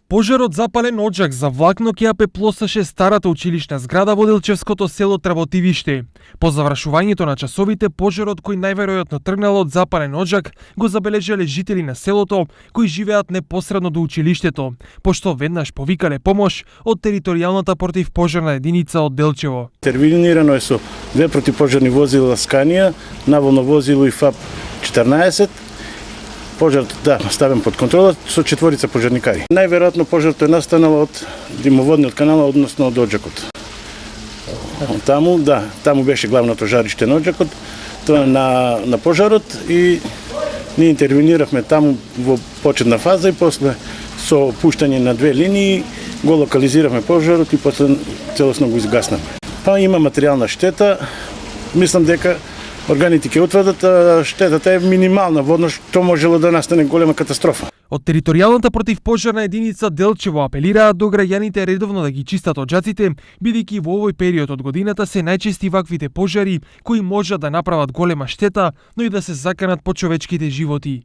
Пожарот запален оджак за влакно ќе ја пеплосаше старата училишна зграда во Делчевското село Тработивиште. По завршувањето на часовите, пожарот кој најверојатно тргнал од запален оджак го забележале жители на селото кои живеат непосредно до училиштето, пошто веднаш повикале помош од територијалната противпожарна единица од Делчево. Интервенирано е со две противпожарни возила Сканија, наволно возило и ФАП 14. Пожарот ставен под контрола со 4 пожарникари. Најверојатно пожарот е настанал од димоводниот канал, односно од оджакот. Таму беше главното жариште на оджакот, тоа на пожарот, и ние интервениравме таму во почетна фаза и после со пуштање на две линии го локализиравме пожарот и после целосно го изгаснаме. Има материјална штета, мислам дека органите ќе утврдат, штетата е минимална, водно што можело да настане голема катастрофа. Од територијалната противпожарна единица Делчево апелираат до граѓаните редовно да ги чистат оджаците, бидејќи во овој период од годината се најчести ваквите пожари кои можат да направат голема штета, но и да се заканат по човечките животи.